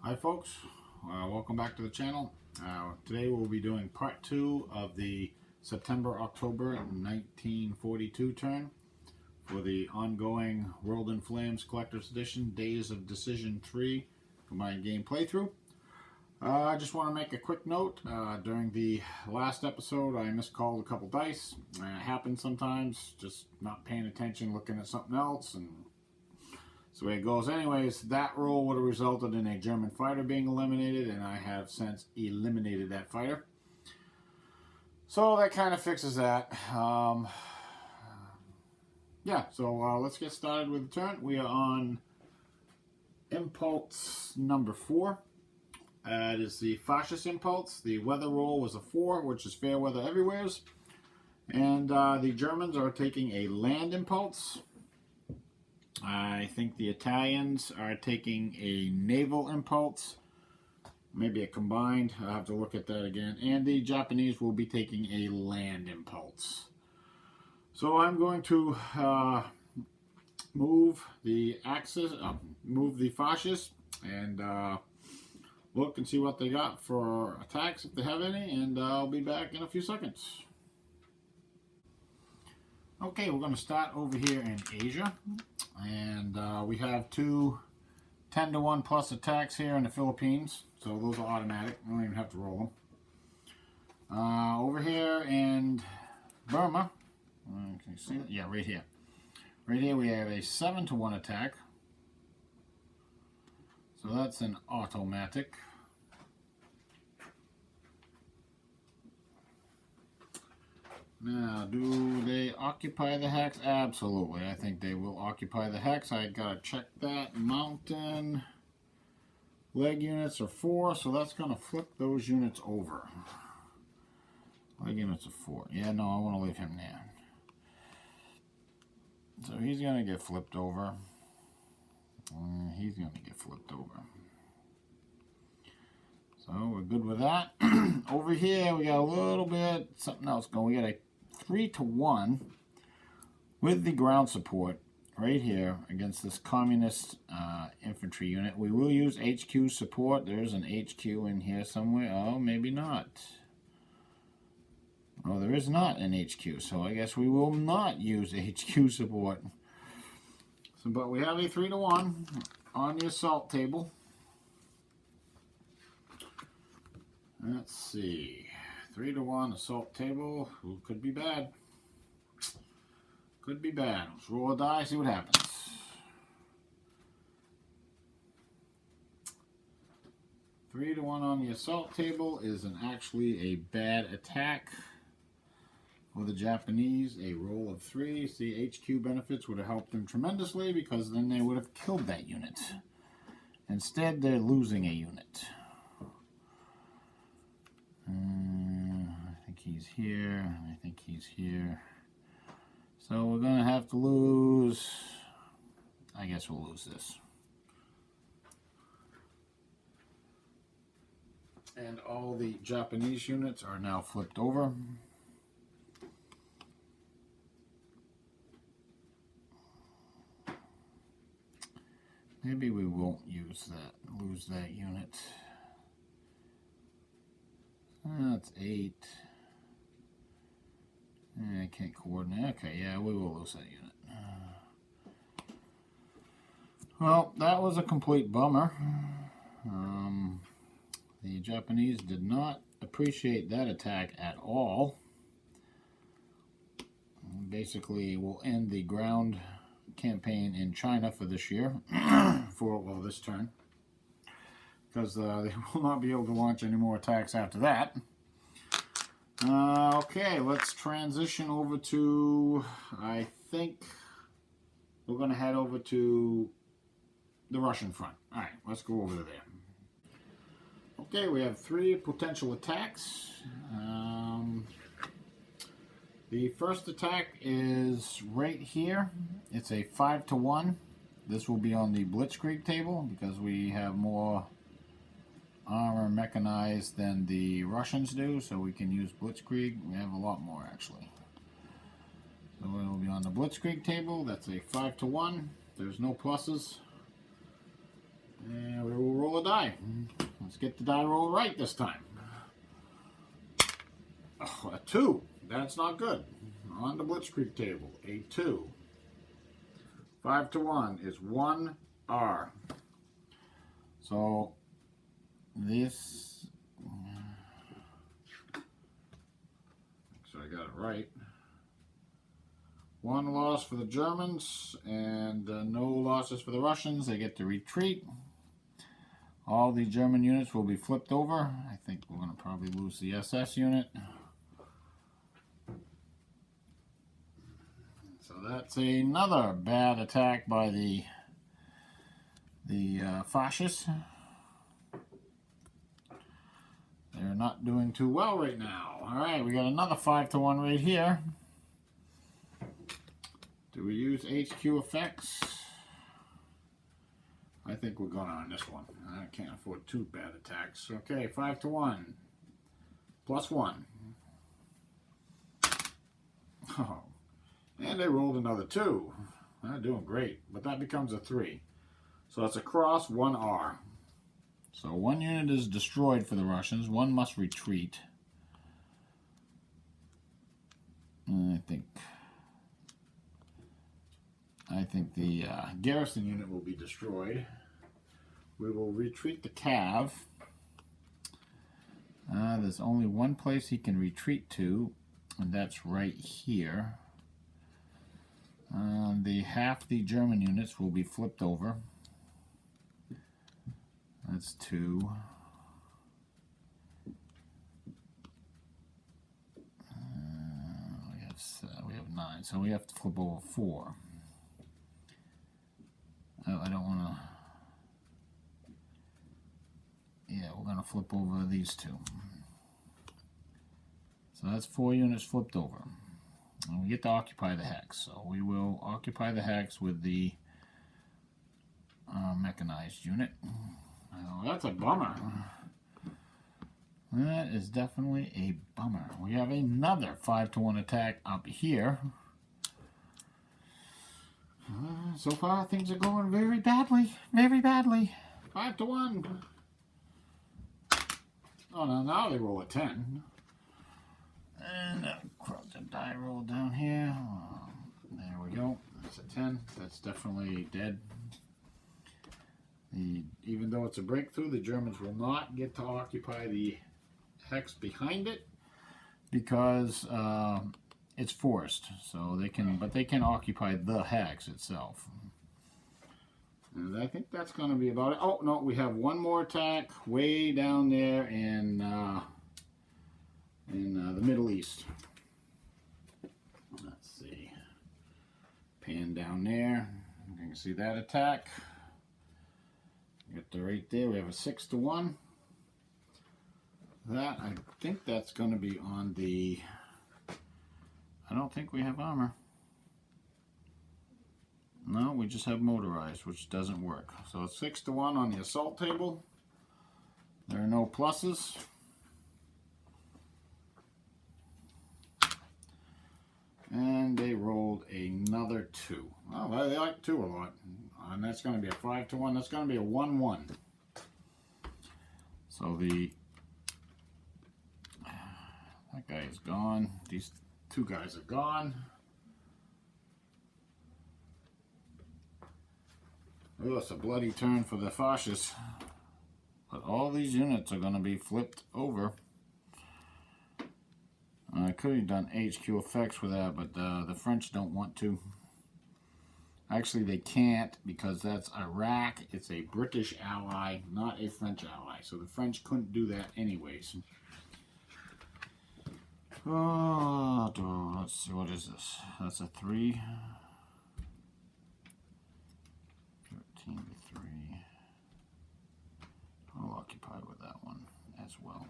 Hi folks, welcome back to the channel. Today we'll be doing part 2 of the September-October 1942 turn for the ongoing World in Flames Collector's Edition Days of Decision 3 combined game playthrough. I just want to make a quick note. During the last episode I miscalled a couple dice. It happens sometimes, just not paying attention, looking at something else, and that's the way it goes. Anyways, that roll would have resulted in a German fighter being eliminated, and I have since eliminated that fighter. So that kind of fixes that. Yeah, so let's get started with the turn. We are on impulse number 4. It is the fascist impulse. The weather roll was a 4, which is fair weather everywheres. And the Germans are taking a land impulse. I think the Italians are taking a naval impulse, maybe a combined. I'll have to look at that again. And the Japanese will be taking a land impulse. So I'm going to move the axis, move the fascists, and look and see what they got for attacks, if they have any, and I'll be back in a few seconds. Okay, we're going to start over here in Asia, and we have two 10-to-1 plus attacks here in the Philippines, so those are automatic. We don't even have to roll them. Over here in Burma, can you see it? Yeah, right here. Right here we have a 7-to-1 attack, so that's an automatic. Now, do they occupy the hex? Absolutely. I think they will occupy the hex. I gotta check that. Mountain leg units are 4, so that's gonna flip those units over. Leg units are 4. Yeah, no, I want to leave him there. So he's gonna get flipped over. He's gonna get flipped over. So we're good with that. Over here we got a little bit something else going. We got a 3-to-1 with the ground support right here against this communist infantry unit. We will use HQ support. There's an HQ in here somewhere. Oh, maybe not. Oh, there is not an HQ, so I guess we will not use HQ support. So, but we have a 3-to-1 on the assault table. Let's see. 3-to-1 assault table. Ooh, could be bad. Could be bad. Let's roll a die, see what happens. Three to 1 on the assault table is actually a bad attack for the Japanese. A roll of 3. See, HQ benefits would have helped them tremendously because then they would have killed that unit. Instead, they're losing a unit. I think he's here. I think he's here. So we're going to have to lose. I guess we'll lose this. And all the Japanese units are now flipped over. Maybe we won't lose that unit. That's 8. I can't coordinate. Okay, yeah, we will lose that unit. Well, that was a complete bummer. The Japanese did not appreciate that attack at all. Basically, we'll end the ground campaign in China for this year, for, well, this turn. Because they will not be able to launch any more attacks after that. Okay, let's transition over to, I think we're going to head over to the Russian front. Alright, let's go over there. Okay, we have 3 potential attacks. The first attack is right here. It's a 5-to-1. This will be on the Blitzkrieg table because we have more armor mechanized than the Russians do, so we can use Blitzkrieg. We have a lot more actually. So it will be on the Blitzkrieg table. That's a 5-to-1. There's no pluses. And we will roll a die. Let's get the die roll right this time. Oh, a 2. That's not good. On the Blitzkrieg table, a 2. 5 to 1 is 1R. So this, so I got it right. 1 loss for the Germans and no losses for the Russians. They get to retreat. All the German units will be flipped over. I think we're going to probably lose the SS unit. So that's another bad attack by the fascists. They're not doing too well right now. All right, we got another 5 to 1 right here. Do we use HQ effects? I think we're going on this one. I can't afford 2 bad attacks. Okay, 5 to 1. Plus 1. Oh. And they rolled another 2. They're doing great. But that becomes a 3. So that's a cross, 1R. So 1 unit is destroyed for the Russians. 1 must retreat. I think the garrison unit will be destroyed. We will retreat the Cav. There's only one place he can retreat to, and that's right here. Half the German units will be flipped over. That's 2. We have 9, so we have to flip over 4. I don't want to. Yeah, we're going to flip over these 2. So that's 4 units flipped over. And we get to occupy the hex. So we will occupy the hex with the mechanized unit. Oh, that's a bummer. That is definitely a bummer. We have another 5 to 1 attack up here. So far, things are going very badly. Very badly. 5 to 1. Oh, now they roll a 10. And cross the die roll down here. There we go. That's a 10. That's definitely dead. Even though it's a breakthrough, the Germans will not get to occupy the hex behind it because it's forced. So they can, but they can occupy the hex itself. And I think that's going to be about it. Oh no, we have one more attack way down there in the Middle East. Let's see. Pan down there. You can see that attack. Get the right there. We have a 6 to 1. That, I think that's going to be on the. I don't think we have armor. No, we just have motorized, which doesn't work. So it's 6 to 1 on the assault table. There are no pluses. And they rolled another 2. Oh, they like 2 a lot. And that's going to be a 5 to 1. That's going to be a 1-1. So that guy is gone. These 2 guys are gone. Oh, it's a bloody turn for the fascists. But all these units are going to be flipped over. I could have done HQ effects with that, but the French don't want to. Actually, they can't because that's Iraq. It's a British ally, not a French ally. So the French couldn't do that anyways. Oh, let's see, what is this? That's a 3. 13 to 3. I'll occupy with that one as well.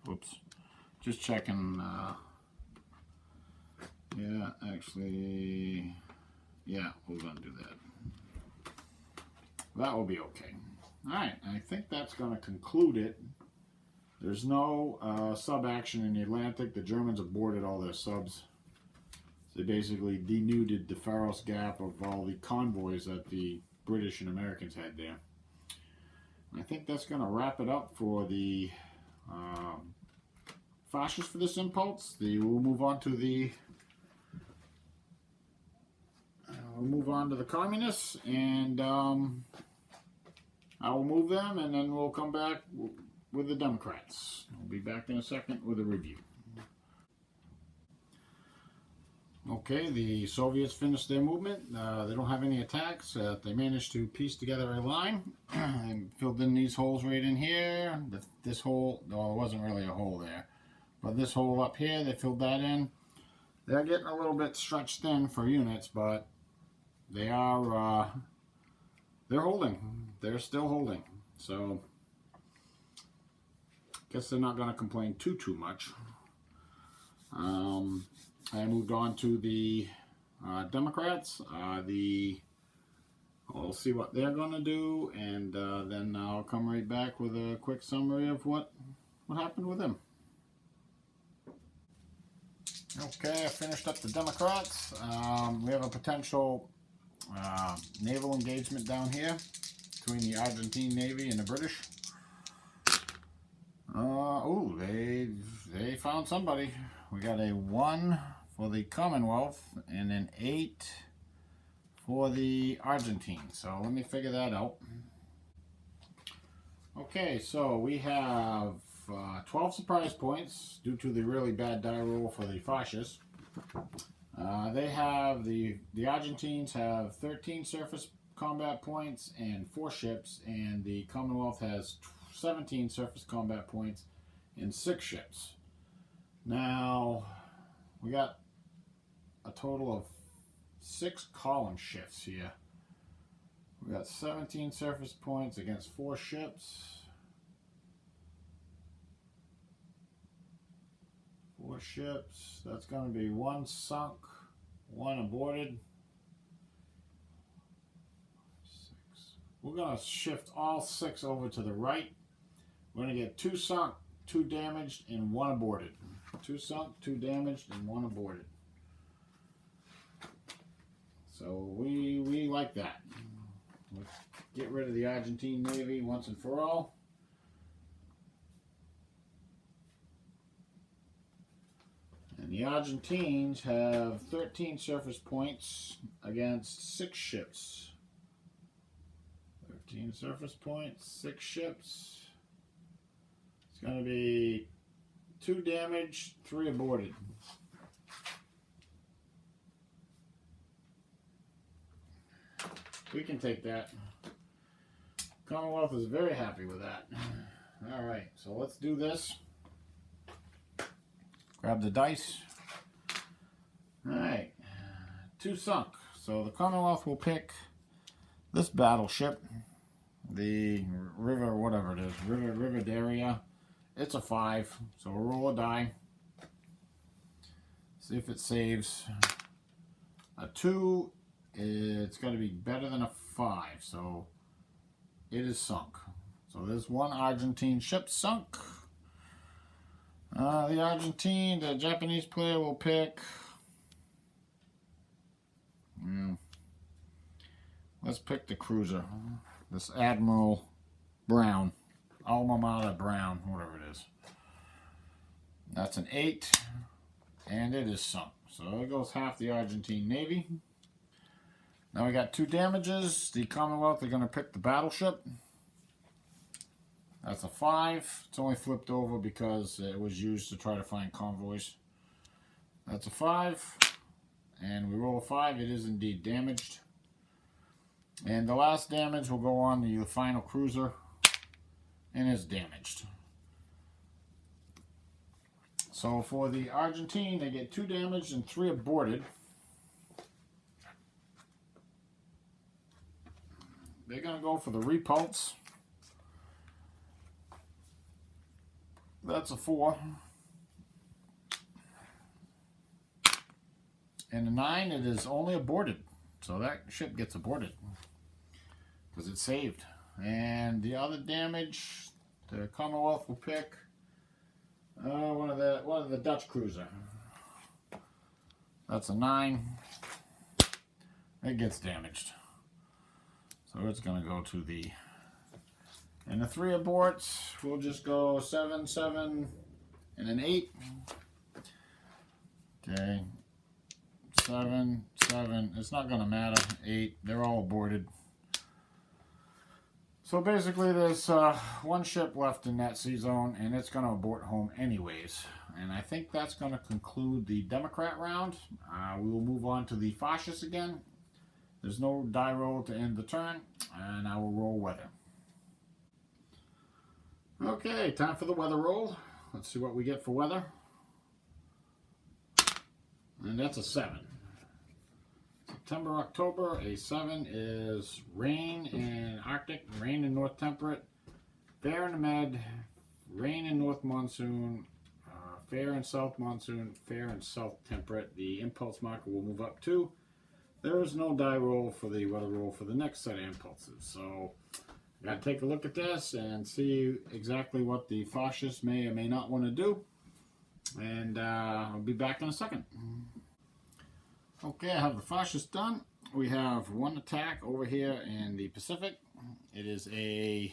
Oops. Just checking. Yeah, actually, yeah, we're going to do that. That will be okay. Alright, I think that's going to conclude it. There's no sub action in the Atlantic. The Germans have boarded all their subs. They basically denuded the Faros Gap of all the convoys that the British and Americans had there. And I think that's going to wrap it up for the fascists for this impulse. We'll move on to the communists, and I will move them, and then we'll come back with the Democrats. We'll be back in a second with a review. Okay, the Soviets finished their movement. They don't have any attacks. They managed to piece together a line and filled in these holes right in here. This hole, well, it wasn't really a hole there, but this hole up here, they filled that in. They're getting a little bit stretched thin for units, but they are, they're holding. They're still holding. So, I guess they're not going to complain too much. I moved on to the Democrats. We'll see what they're going to do, and then I'll come right back with a quick summary of what happened with them. Okay, I finished up the Democrats. We have a potential naval engagement down here between the Argentine Navy and the British. Oh, they found somebody. We got a 1 for the Commonwealth and an 8 for the Argentine. So let me figure that out. Okay, so we have 12 surprise points due to the really bad die roll for the fascists. They have the Argentines have 13 surface combat points and 4 ships, and the Commonwealth has 17 surface combat points and 6 ships. Now, we got a total of 6 column shifts here. We got 17 surface points against 4 ships. 4 ships. That's going to be 1 sunk, 1 aborted. 6. We're going to shift all 6 over to the right. We're going to get 2 sunk, 2 damaged, and 1 aborted. 2 sunk, 2 damaged, and 1 aborted. So we like that. Let's get rid of the Argentine Navy once and for all. And the Argentines have 13 surface points against 6 ships. 13 surface points, 6 ships. It's going to be 2 damaged, 3 aborted. We can take that. Commonwealth is very happy with that. Alright, so let's do this. Grab the dice. Alright, 2 sunk. So the Commonwealth will pick this battleship, the River, whatever it is, River Daria. It's a 5, so we'll roll a die. See if it saves. A 2, it's going to be better than a 5, so it is sunk. So there's 1 Argentine ship sunk. The Japanese player will pick. Let's pick the cruiser. This Admiral Brown. Alma Mater Brown, whatever it is. That's an 8, and it is sunk. So it goes half the Argentine Navy. Now we got 2 damages. The Commonwealth are going to pick the battleship. That's a 5. It's only flipped over because it was used to try to find convoys. That's a 5. And we roll a 5. It is indeed damaged. And the last damage will go on the final cruiser. And is damaged. So for the Argentine, they get 2 damaged and 3 aborted. They're going to go for the repulse. That's a 4. And a 9, it is only aborted. So that ship gets aborted. Because it's saved. And the other damage, the Commonwealth will pick one of the Dutch cruiser. That's a 9. It gets damaged. So it's going to go to the... And the 3 aborts, we'll just go 7, 7, and an 8. Okay. 7, 7. It's not going to matter. 8. They're all aborted. So basically there's 1 ship left in that sea zone, and it's going to abort home anyways. And I think that's going to conclude the Democrat round. We will move on to the fascists again. There's no die roll to end the turn, and I will roll weather. Okay, time for the weather roll. Let's see what we get for weather. And that's a 7. September, October, a 7 is rain in Arctic, rain in North Temperate, fair in the Med, rain in North Monsoon, fair in South Monsoon, fair in South Temperate. The impulse marker will move up too. There is no die roll for the weather roll for the next set of impulses. So I got to take a look at this and see exactly what the fascists may or may not want to do. And I'll be back in a second. Okay, I have the fascists done. We have 1 attack over here in the Pacific. It is a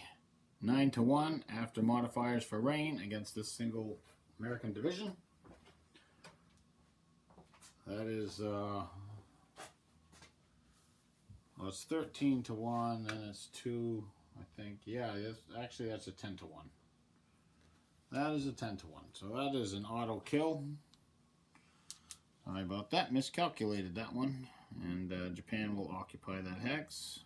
9-1 after modifiers for rain against this single American division. That is, well, it's 13-1, and it's 2, I think. Yeah, actually that's a 10-1. That is a 10-1. So that is an auto kill. Sorry about that, miscalculated that one. And Japan will occupy that hex.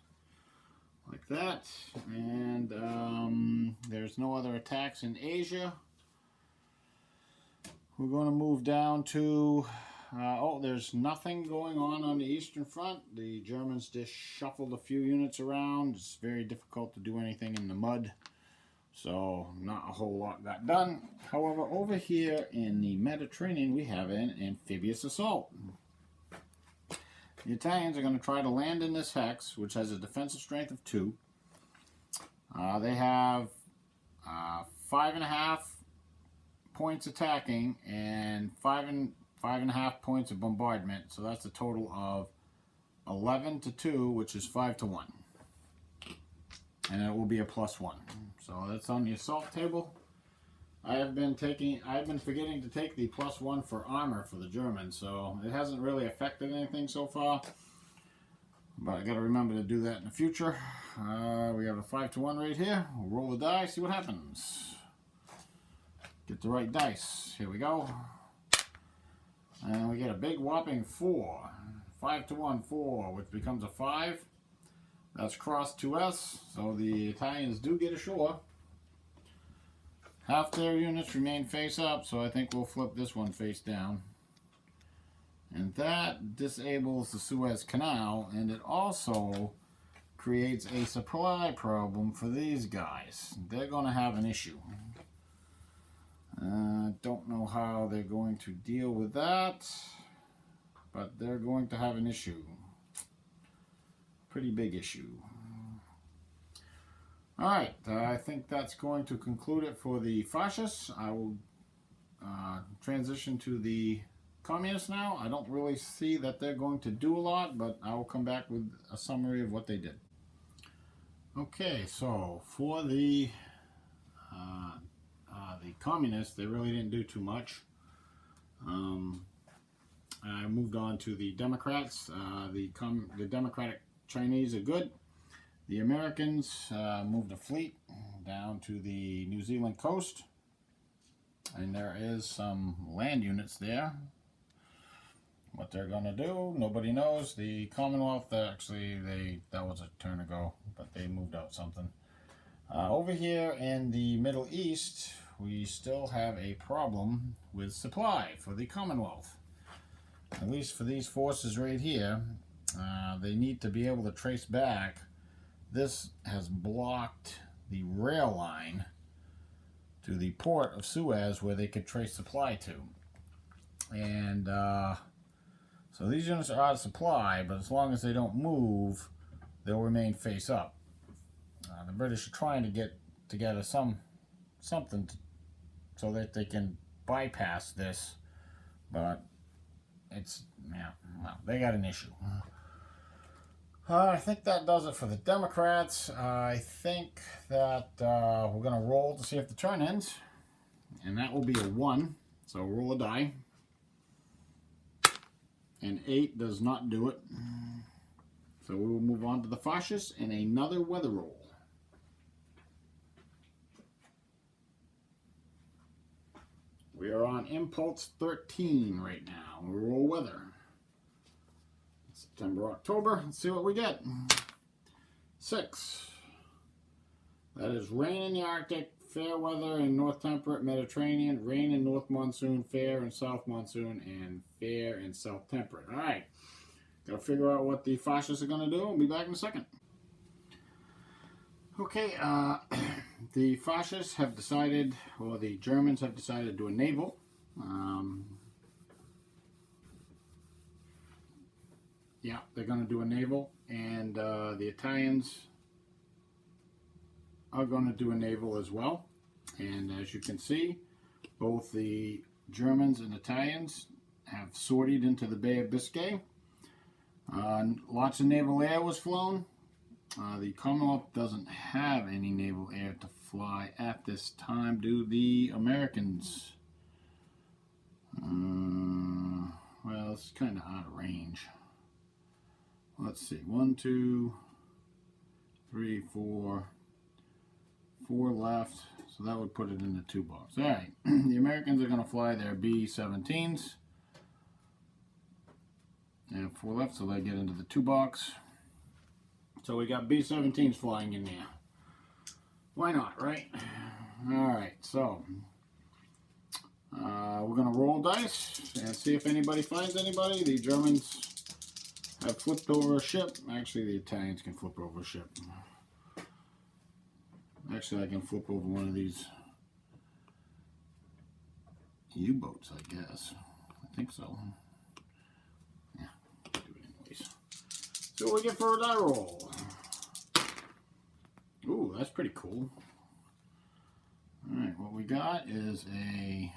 Like that. And there's no other attacks in Asia. We're going to move down to... oh, there's nothing going on the Eastern Front. The Germans just shuffled a few units around. It's very difficult to do anything in the mud. So, not a whole lot got done. However, over here in the Mediterranean, we have an amphibious assault. The Italians are going to try to land in this hex, which has a defensive strength of 2. They have 5.5 points attacking and 5.5 points of bombardment. So that's a total of 11-2, which is 5-1. And it will be a +1. So that's on the assault table. I've been forgetting to take the +1 for armor for the Germans, so it hasn't really affected anything so far. But I got to remember to do that in the future. We have a 5-1 right here. We'll roll the die, see what happens. Get the right dice. Here we go. And we get a big whopping 4. 5-1, 4, which becomes a 5. That's cross 2S, so the Italians do get ashore. Half their units remain face up, so I think we'll flip this one face down. And that disables the Suez Canal, and it also creates a supply problem for these guys. They're going to have an issue. Don't know how they're going to deal with that, but they're going to have an issue. Pretty big issue. Alright, I think that's going to conclude it for the fascists. I will transition to the communists now. I don't really see that they're going to do a lot, but I will come back with a summary of what they did. Okay, so for the communists, they really didn't do too much. I moved on to the Democrats. The Democratic Chinese are good. The Americans moved a fleet down to the New Zealand coast, and there is some land units there. What they're going to do, nobody knows. The Commonwealth, actually, that was a turn ago, but they moved out something. Over here in the Middle East, we still have a problem with supply for the Commonwealth. At least for these forces right here, they need to be able to trace back. This has blocked the rail line to the port of Suez where they could trace supply to. And so these units are out of supply, but as long as they don't move, they'll remain face up. The British are trying to get together something so that they can bypass this, but it's, yeah, well, they got an issue. I think that does it for the Democrats. I think that we're going to roll to see if the turn ends. And that will be a 1. So roll a die. And 8 does not do it. So we will move on to the fascists and another weather roll. We are on impulse 13 right now. We roll weather. September, October. Let's see what we get. 6. That is rain in the Arctic, fair weather in North Temperate Mediterranean, rain in North Monsoon, fair in South Monsoon, and fair in South Temperate. All right. Got to figure out what the fascists are going to do. I'll be back in a second. Okay, the fascists have decided, or the Germans have decided to do a naval. Yeah, they're going to do a naval, and the Italians are going to do a naval as well. And as you can see, both the Germans and Italians have sortied into the Bay of Biscay. Lots of naval air was flown. The Commonwealth doesn't have any naval air to fly at this time. Do the Americans? Well, it's kind of out of range. Let's see. 1, 2, 3, 4. 4 left. So that would put it in the 2 box. All right. The Americans are going to fly their B-17s. They have 4 left, so they get into the 2 box. So we got B-17s flying in there. Why not, right? All right, so we're going to roll dice and see if anybody finds anybody. The Germans have flipped over a ship. Actually, the Italians can flip over a ship. Actually, I can flip over one of these U-boats, I guess. I think so. Yeah, do it anyways. So what we get for a die roll. Ooh, that's pretty cool. Alright, what we got is a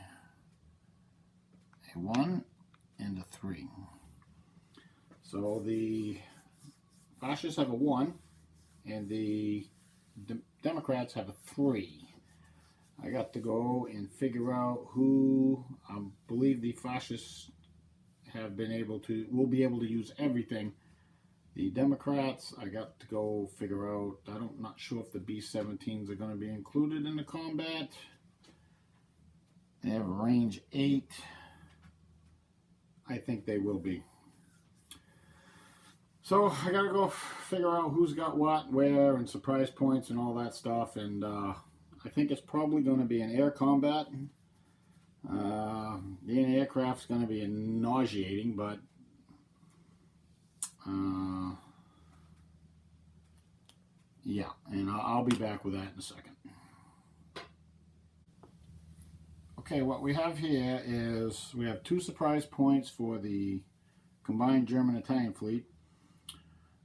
1 and a 3. So the fascists have a 1 and the Democrats have a 3. I got to go and figure out who, I believe the fascists have been able to, will be able to use everything. The Democrats, I got to go figure out, I'm not sure if the B-17s are going to be included in the combat. They have a range 8. I think they will be. So I gotta go figure out who's got what, where, and surprise points and all that stuff. And I think it's probably going to be an air combat. Being aircraft's going to be nauseating, but yeah, and I'll be back with that in a second. Okay, what we have here is we have 2 surprise points for the combined German-Italian fleet.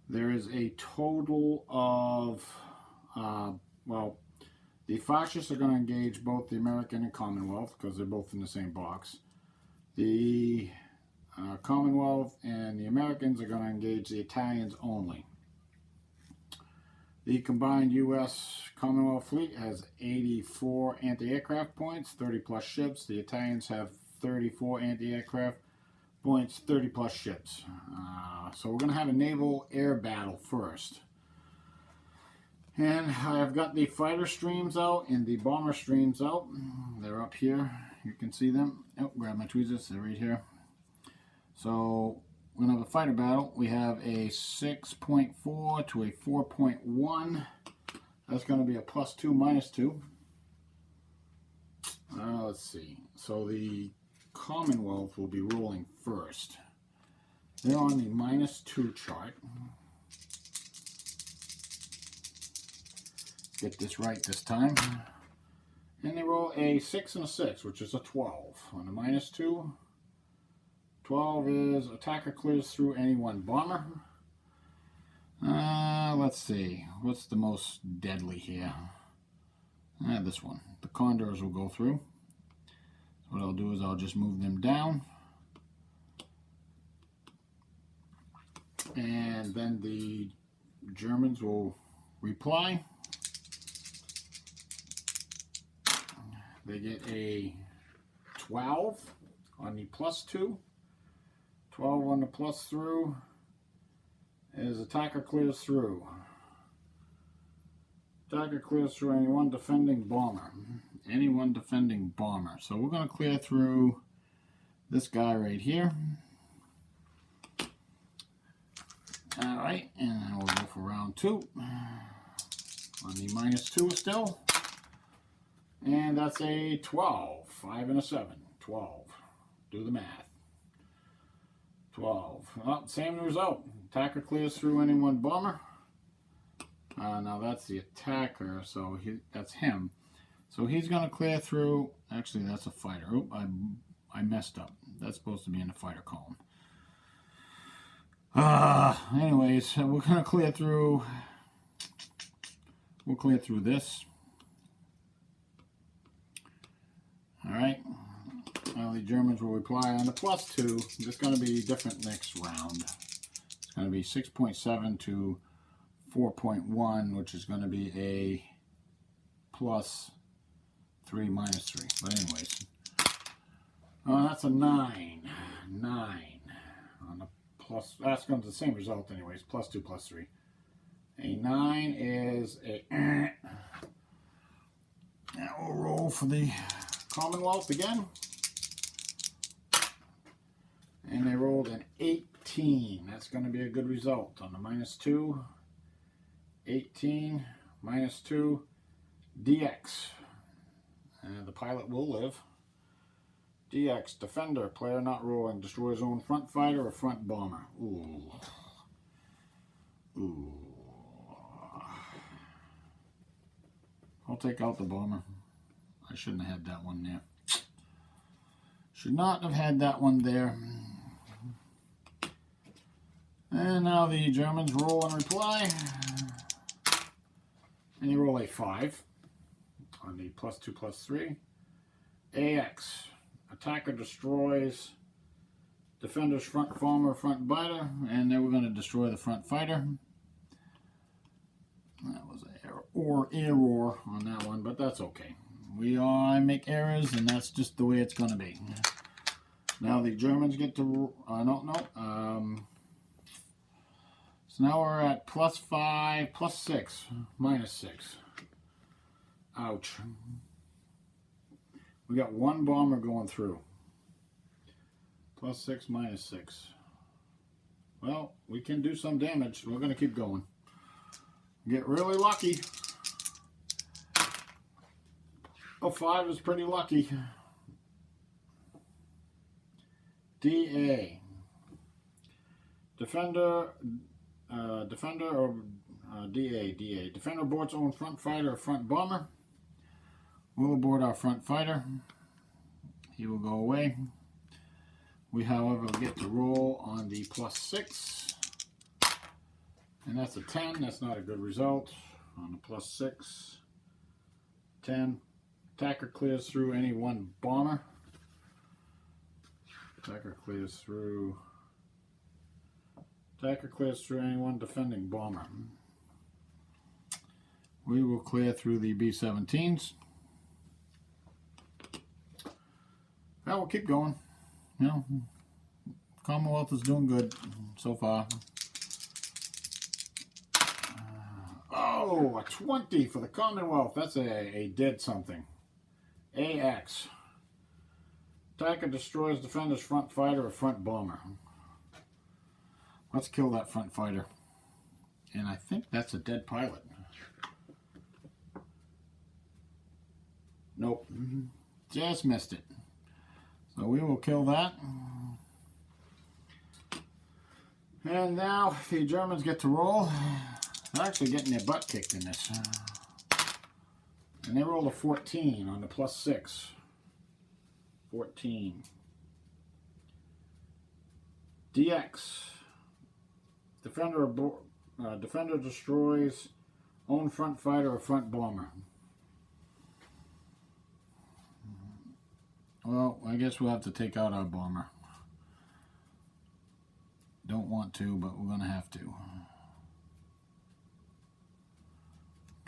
There is a total of, well, the fascists are going to engage both the American and Commonwealth because they're both in the same box. The Commonwealth and the Americans are going to engage the Italians only. The combined U.S. Commonwealth fleet has 84 anti-aircraft points, 30 plus ships. The Italians have 34 anti-aircraft points, 30 plus ships. So we're going to have a naval air battle first. And I've got the fighter streams out and the bomber streams out. They're up here. You can see them. Oh, grab my tweezers. They're right here. So we're going to have a fighter battle. We have a 6.4 to a 4.1. That's going to be a +2, -2. Let's see. So the Commonwealth will be rolling first. They're on the -2 chart. Get this right this time. And they roll a 6 and a 6, which is a 12. On the -2, 12 is attacker clears through any one bomber. Let's see. What's the most deadly here? This one. The Condors will go through. What I'll do is I'll just move them down. and then the Germans will reply. They get a 12 on the +2. 12 on the plus through as attacker clears through. Attacker clears through anyone defending bomber. Anyone defending bomber. So we're going to clear through this guy right here. Alright, and then we'll go for round 2. On the -2 still. And that's a 12. 5 and a 7. 12. Do the math. 12. Well, same result. Attacker clears through anyone bomber. Now that's the attacker, so that's him. So he's going to clear through. Actually, that's a fighter. Oop, I messed up. That's supposed to be in the fighter column. Anyways, we're going to clear through. We'll clear through this. Alright. Well, the Germans will reply on the +2. It's going to be different next round. It's going to be 6.7 to 4.1, which is going to be a +3 -3. But anyways. That's a 9. 9. On the plus, that's going to be the same result anyways. +2 +3. A 9 is a... Now we'll roll for the Commonwealth again. And they rolled an 18. That's going to be a good result on the -2. 18 -2 DX. And the pilot will live. DX, defender, player not rolling, destroys own front fighter or front bomber. Ooh. Ooh. I'll take out the bomber. I shouldn't have had that one there. Should not have had that one there. And now the Germans roll and reply. And you roll a 5 on the +2 +3. AX. Attacker destroys defender's front bomber, front fighter, and then we're going to destroy the front fighter. That was an error on that one, but that's okay. I make errors, and that's just the way it's going to be. Now the Germans get to so now we're at +5, +6, -6. Ouch. We got one bomber going through. +6, -6. Well, we can do some damage. We're going to keep going. Get really lucky. A 5 is pretty lucky. DA. Defender or DA. Defender aborts own front fighter or front bomber. We'll abort our front fighter. He will go away. We, however, get to roll on the +6. And that's a 10. That's not a good result. On the +6. 10. Attacker clears through any one bomber. Attacker clears through anyone defending bomber. We will clear through the B-17s. Well, we'll keep going. You know, Commonwealth is doing good so far. Oh, a 20 for the Commonwealth. That's a did something. AX. Attacker destroys defender's front fighter or front bomber. Let's kill that front fighter. And I think that's a dead pilot. Nope. Just missed it. So we will kill that. And now the Germans get to roll. They're actually getting their butt kicked in this. And they roll a 14 on the +6. 14. DX. Defender destroys own front fighter or front bomber. Well, I guess we'll have to take out our bomber. Don't don't want to, but we're going to have to.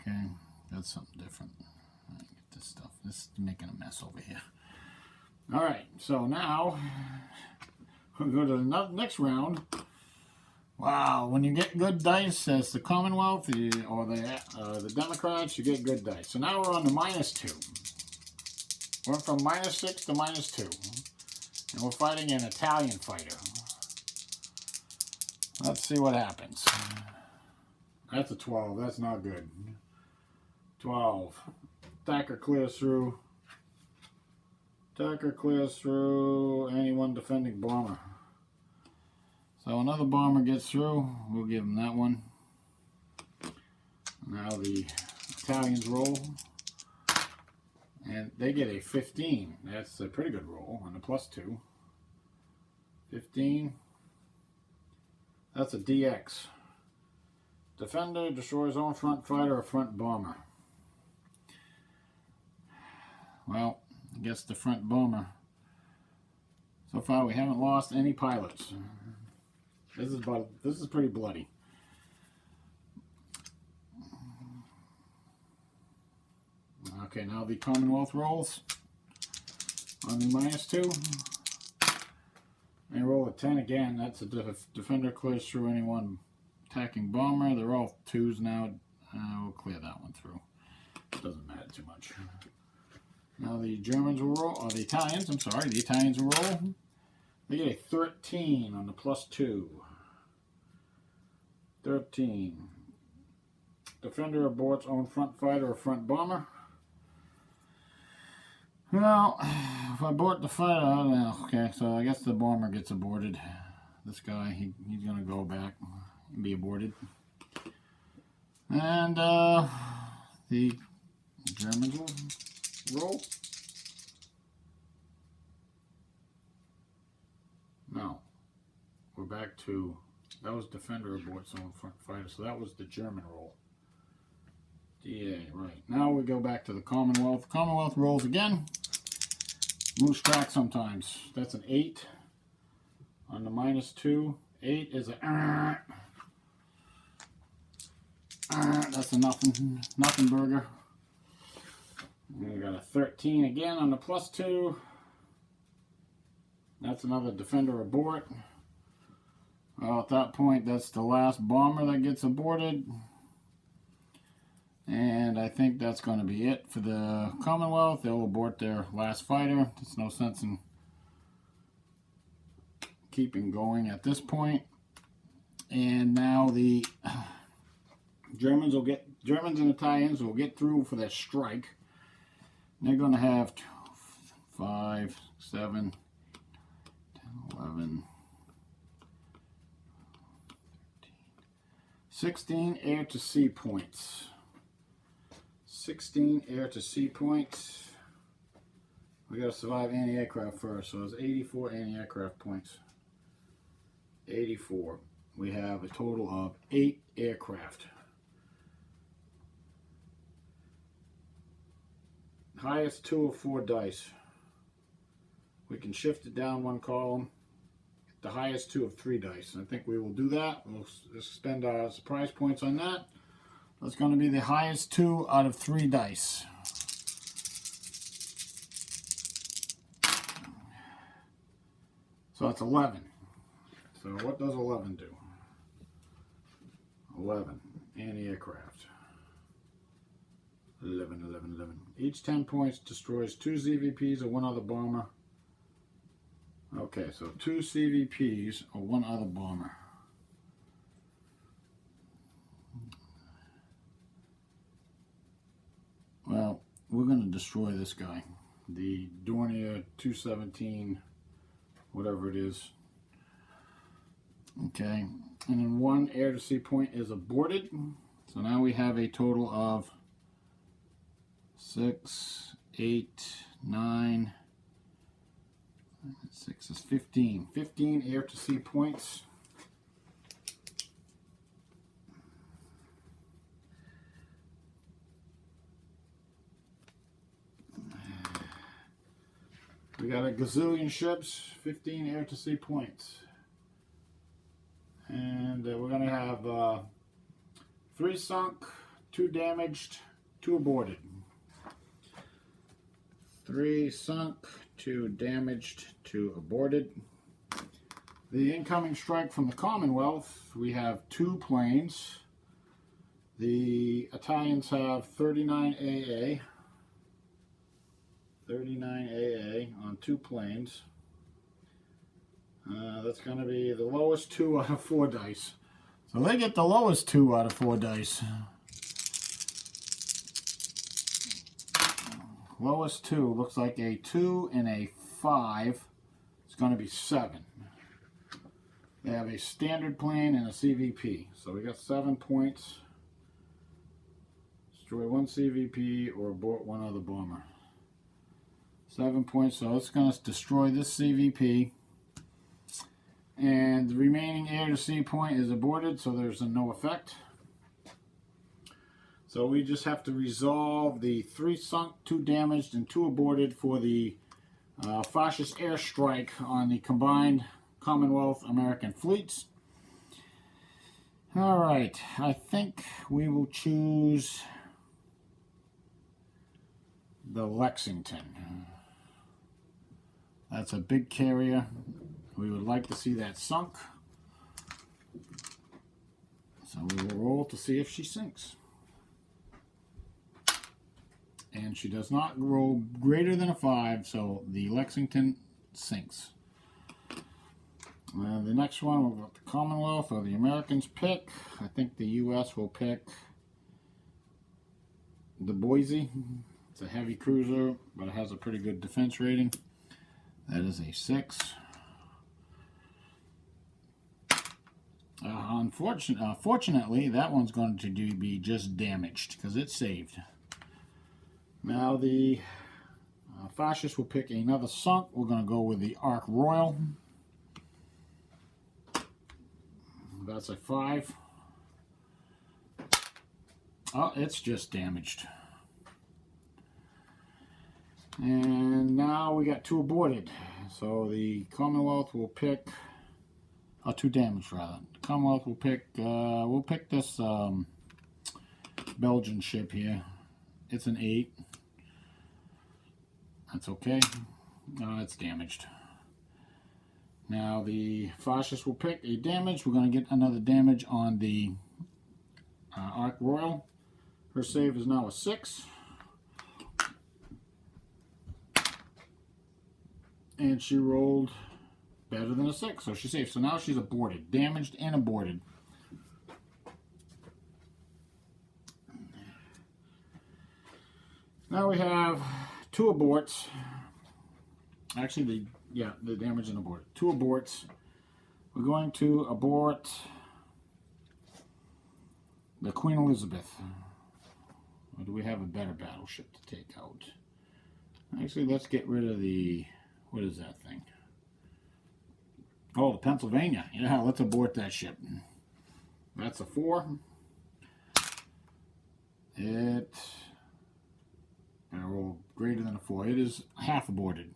Okay, that's something different. Let me get this stuff. This is making a mess over here. All right, so now we'll go to the next round. Wow, when you get good dice as the Commonwealth or the Democrats, you get good dice. So now we're on the -2. We're from -6 to -2. And we're fighting an Italian fighter. Let's see what happens. That's a 12. That's not good. 12. Attacker clears through. Attacker clears through anyone defending bomber. So another bomber gets through. We'll give him that one. Now the Italians roll. And they get a 15. That's a pretty good roll on a +2. 15. That's a DX. Defender destroys own front fighter or front bomber. Well, I guess the front bomber. So far we haven't lost any pilots. This is pretty bloody. Okay, now the Commonwealth rolls on the -2. They roll a 10 again. That's a defender clears through anyone attacking bomber. They're all 2s now. We'll clear that one through. Doesn't matter too much. Now the Germans will roll, or the Italians, I'm sorry, the Italians will roll. They get a 13 on the +2. 13. Defender aborts own front fighter or front bomber. Well, if I abort the fighter, I don't know. Okay, so I guess the bomber gets aborted. This guy, he's going to go back and be aborted. And the Germans will roll. No. We're back to, that was defender aborts own front fighter, so that was the German roll. DA, right. Now we go back to the Commonwealth. Commonwealth rolls again. Lose track sometimes. That's an 8 on the -2. 8 is a that's a nothing burger. And we got a 13 again on the +2. That's another defender abort. Well, at that point, that's the last bomber that gets aborted. And I think that's going to be it for the Commonwealth. They'll abort their last fighter. There's no sense in keeping going at this point. And now the Germans and Italians will get through for their strike. They're going to have 5, 7, 10, 11, 16 air to sea points. 16 air to sea points. We gotta survive anti-aircraft first, so it's 84 anti-aircraft points. 84. We have a total of 8 aircraft. Highest 2 of 4 dice. We can shift it down one column. The highest 2 of 3 dice. I think we will do that. We'll spend our surprise points on that. That's going to be the highest 2 out of 3 dice. So that's 11. So what does 11 do? 11. Anti-aircraft. 11, 11, 11. Each 10 points destroys 2 ZVPs or 1 other bomber. Okay, so 2 CVPs or 1 other bomber. Well, we're going to destroy this guy. The Dornier 217, whatever it is. Okay, and then 1 air to sea point is aborted. So now we have a total of 6, 8, 9, 6 is 15. 15 air to sea points. We got a gazillion ships, 15 air to sea points. 3 sunk, 2 damaged, 2 aborted. 3 sunk, 2 damaged, 2 aborted. The incoming strike from the Commonwealth, we have 2 planes. The Italians have 39 AA. 39 AA on 2 planes. That's going to be the lowest 2 out of 4 dice. So they get the lowest 2 out of 4 dice. Lowest 2 looks like a 2 and a 5. It's going to be 7. They have a standard plane and a CVP. So we got 7 points. Destroy 1 CVP or abort 1 other bomber. 7 points, so it's going to destroy this CVP. And the remaining air to sea point is aborted, so there's no effect. So we just have to resolve the 3 sunk, 2 damaged, and 2 aborted for the fascist airstrike on the combined Commonwealth American fleets. Alright, I think we will choose the Lexington. That's a big carrier. We would like to see that sunk. So we will roll to see if she sinks. And she does not roll greater than a 5, so the Lexington sinks. The next one, we'll let the Commonwealth or the Americans pick. I think the U.S. will pick the Boise. It's a heavy cruiser, but it has a pretty good defense rating. That is a 6. Fortunately, that one's going to be just damaged because it's saved. Now the fascists will pick another sunk. We're going to go with the Ark Royal. That's a 5. Oh, it's just damaged. And now we got 2 aborted. So the Commonwealth will pick, 2 damaged rather. The Commonwealth will pick, we'll pick this Belgian ship here. It's an 8. That's okay. It's damaged. Now the fascists will pick a damage. We're going to get another damage on the Ark Royal. Her save is now a 6. And she rolled better than a 6, so she's safe. So now she's aborted. Damaged and aborted. Now we have 2 aborts. Actually, the damage and abort. 2 aborts. We're going to abort the Queen Elizabeth. Or do we have a better battleship to take out? Actually, let's get rid of the... What is that thing? Oh, the Pennsylvania. Yeah, let's abort that ship. That's a 4. It... I roll greater than a 4. It is half aborted.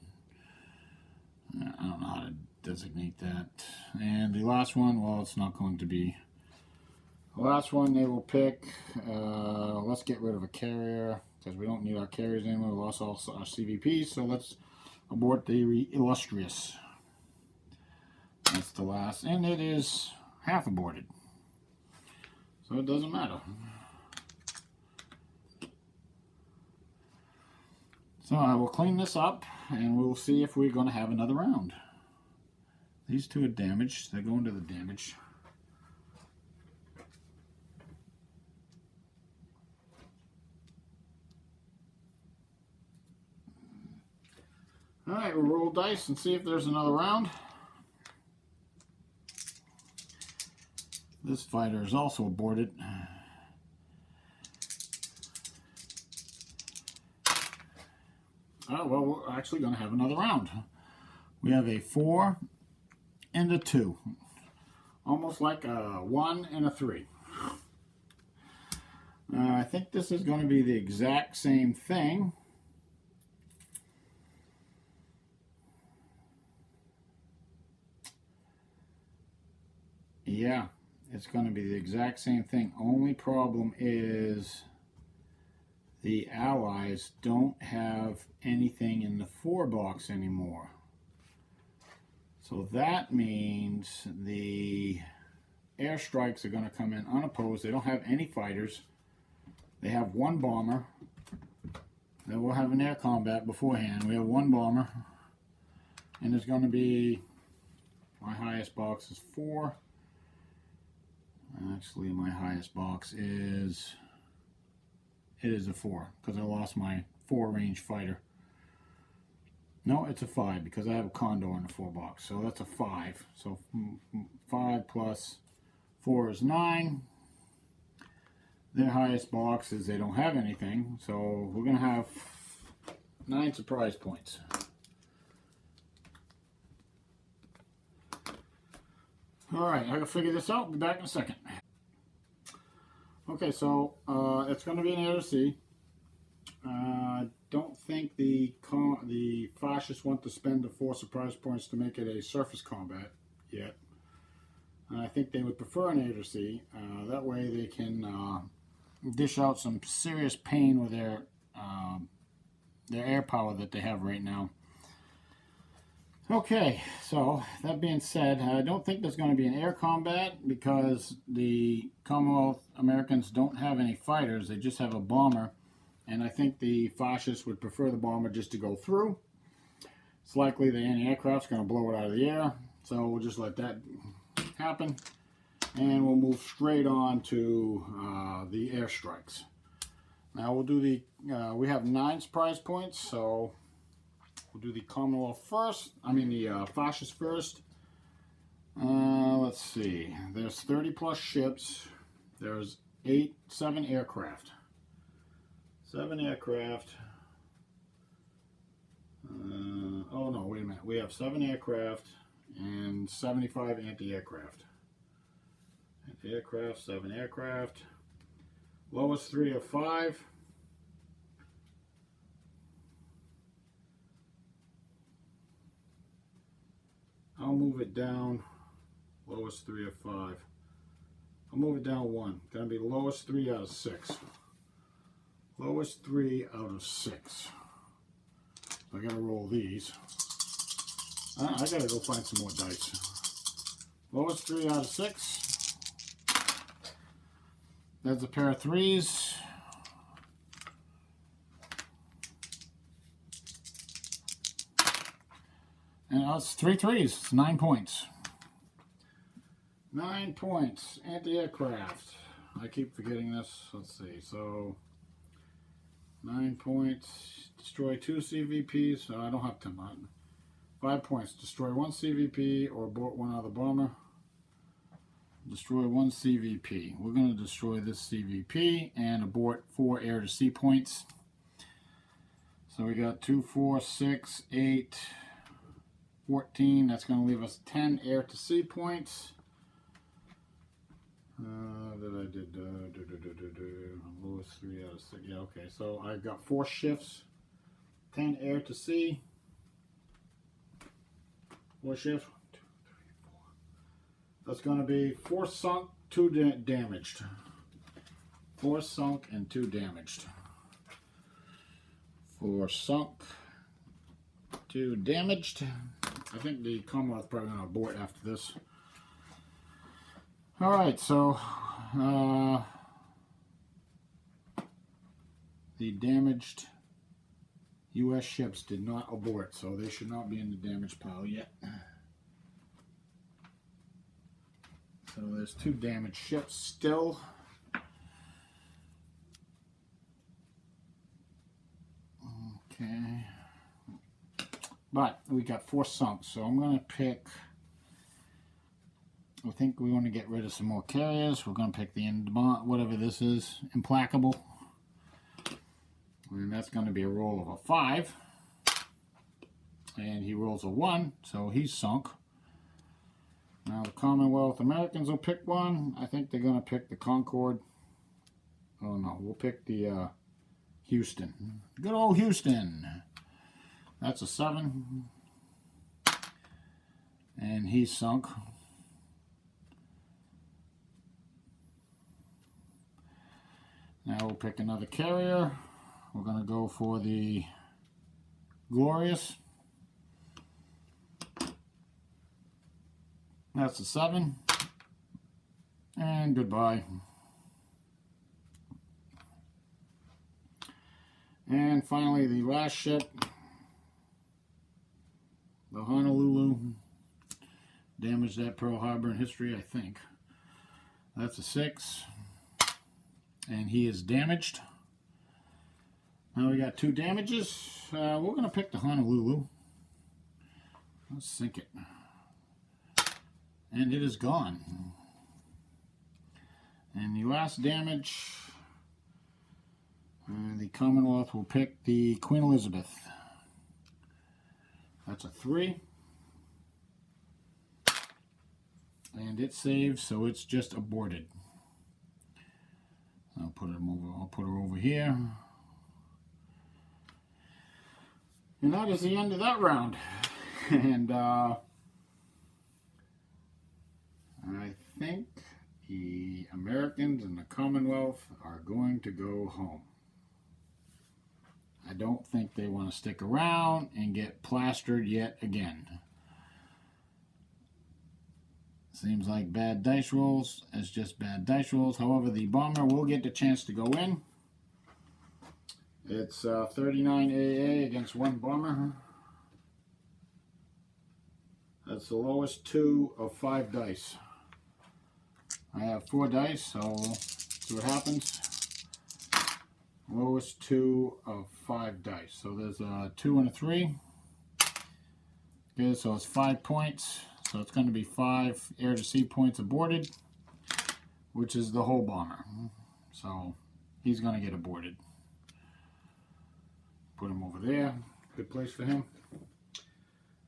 I don't know how to designate that. And the last one, well, it's not going to be. The last one they will pick. Let's get rid of a carrier because we don't need our carriers anymore. We lost all our CVPs, so let's abort the Illustrious. That's the last, and it is half aborted, so it doesn't matter. So I will clean this up, and we'll see if we're going to have another round. These 2 are damaged. They're going to the damage. Alright, we'll roll dice and see if there's another round. This fighter is also aborted. Oh, well, we're actually going to have another round. We have a 4 and a 2. Almost like a 1 and a 3. I think this is going to be the exact same thing. Yeah, it's going to be the exact same thing. Only problem is the Allies don't have anything in the 4 box anymore. So that means the airstrikes are going to come in unopposed. They don't have any fighters. They have 1 bomber. Then we'll have an air combat beforehand. We have 1 bomber. And there's going to be, my highest box is 4. Actually, my highest box is, it is a 4 because I lost my 4 range fighter. No, it's a 5 because I have a Condor in the 4 box. So that's a 5. So 5 plus 4 is 9. Their highest box is they don't have anything. So we're going to have 9 surprise points. Alright, I gotta figure this out. Be back in a second. Okay, so it's going to be an air to sea. I don't think the fascists want to spend the 4 surprise points to make it a surface combat yet. I think they would prefer an air to sea. That way they can dish out some serious pain with their air power that they have right now. Okay, so that being said, I don't think there's going to be an air combat because the Commonwealth Americans don't have any fighters. They just have a bomber, and I think the fascists would prefer the bomber just to go through. It's likely the anti-aircraft's going to blow it out of the air, so we'll just let that happen, and we'll move straight on to the airstrikes. Now we'll do the, we have 9 surprise points, so we'll do the Commonwealth first, the fascists first. Let's see, there's 30 plus ships, there's 7 aircraft. 7 aircraft. Oh no, wait a minute, we have 7 aircraft and 75 anti-aircraft. Anti-aircraft, 7 aircraft. Lowest 3 of 5. I'll move it down, lowest 3 of 5. I'll move it down 1. Gonna be lowest 3 out of 6. Lowest 3 out of 6. I gotta roll these. I gotta go find some more dice. Lowest 3 out of 6. There's a pair of 3s. And that's 3 3s. It's 9 points. 9 points. Anti-aircraft. I keep forgetting this. Let's see. So 9 points. Destroy 2 CVPs. So I don't have 10. 5 points. Destroy 1 CVP or abort 1 other bomber. Destroy 1 CVP. We're going to destroy this CVP and abort 4 air to sea points. So we got 2, 4, 6, 8, 14. That's going to leave us 10 air to sea points. Lowest 3 out of 6. Yeah, okay. So I've got 4 shifts, 10 air to sea. 4 shifts. 1, 2, 3, 4. That's going to be 4 sunk, 2 damaged. 4 sunk and 2 damaged. 4 sunk, 2 damaged. I think the Commonwealth is probably going to abort after this. Alright, so the damaged U.S. ships did not abort, so they should not be in the damage pile yet. So there's 2 damaged ships still. Okay. But we got 4 sunk, so I'm going to pick, I think we want to get rid of some more carriers. We're going to pick the whatever this is, Implacable. And that's going to be a roll of a 5. And he rolls a 1, so he's sunk. Now the Commonwealth Americans will pick one. I think they're going to pick the Concorde. Oh no, we'll pick the Houston. Good old Houston. That's a 7. And he's sunk. Now we'll pick another carrier. We're going to go for the Glorious. That's a 7. And goodbye. And finally, the last ship, the Honolulu. Damaged at Pearl Harbor in history, I think. That's a 6. And he is damaged. Now we got 2 damages. We're going to pick the Honolulu. Let's sink it. And it is gone. And the last damage, the Commonwealth will pick the Queen Elizabeth. That's a 3. And it saves, so it's just aborted. I'll put her over here. And that is the end of that round. And I think the Americans and the Commonwealth are going to go home. I don't think they want to stick around and get plastered yet again. Seems like bad dice rolls. It's just bad dice rolls. However, the bomber will get the chance to go in. It's 39 AA against 1 bomber. That's the lowest 2 of 5 dice. I have 4 dice, so we'll see what happens. Lowest 2 of 5 dice. So there's a 2 and a 3. Okay, so it's 5 points. So it's going to be 5 air to sea points aborted, which is the whole bomber. So he's going to get aborted. Put him over there. Good place for him.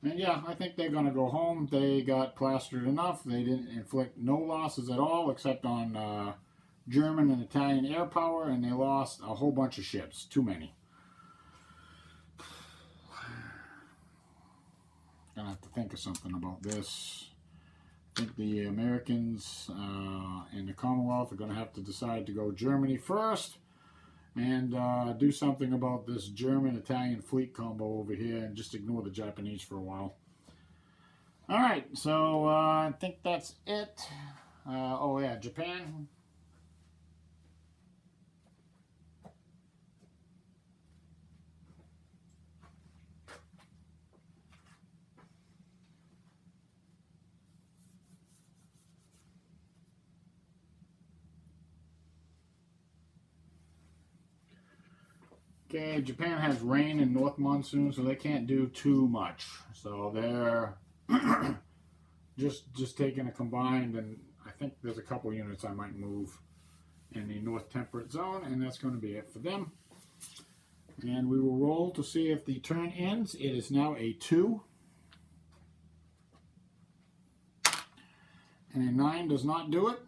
And yeah, I think they're going to go home. They got plastered enough. They didn't inflict no losses at all, except on German and Italian air power, and they lost a whole bunch of ships. Too many. Gonna have to think of something about this. I think the Americans and the Commonwealth are gonna have to decide to go Germany first and do something about this German-Italian fleet combo over here and just ignore the Japanese for a while. All right, so I think that's it. Oh yeah, Japan. Okay, Japan has rain and north monsoon, so they can't do too much. So they're just taking a combined, and I think there's a couple units I might move in the north temperate zone, and that's going to be it for them. And we will roll to see if the turn ends. It is now a 2. And a 9 does not do it.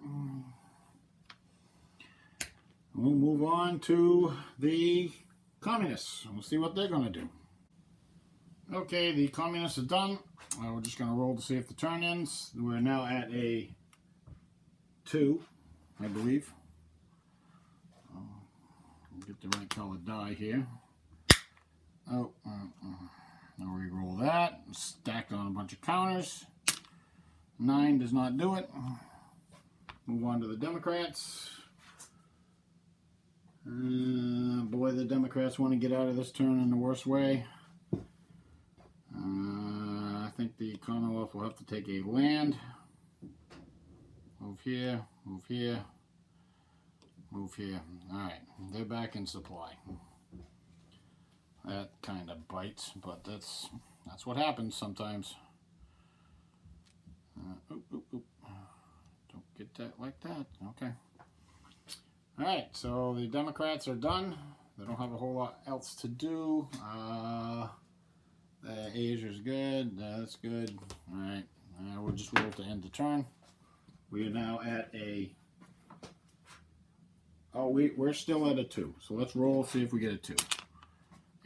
We'll move on to the Communists. We'll see what they're going to do. Okay, the Communists are done. We're just going to roll to see if the turn ends. We're now at a 2, I believe. Get the right color die here. Oh, I'll re-roll that. Stacked on a bunch of counters. 9 does not do it. Move on to the Democrats. Boy, the Democrats want to get out of this turn in the worst way. I think the Commonwealth will have to take a land. Move here, move here, move here. Alright, they're back in supply. That kind of bites, but that's what happens sometimes. Don't get that like that. Okay. Alright, so the Democrats are done. They don't have a whole lot else to do. Asia's good. That's good. Alright, we'll just roll to end the turn. We are now at a... Oh, we're still at a 2. So let's roll, see if we get a 2.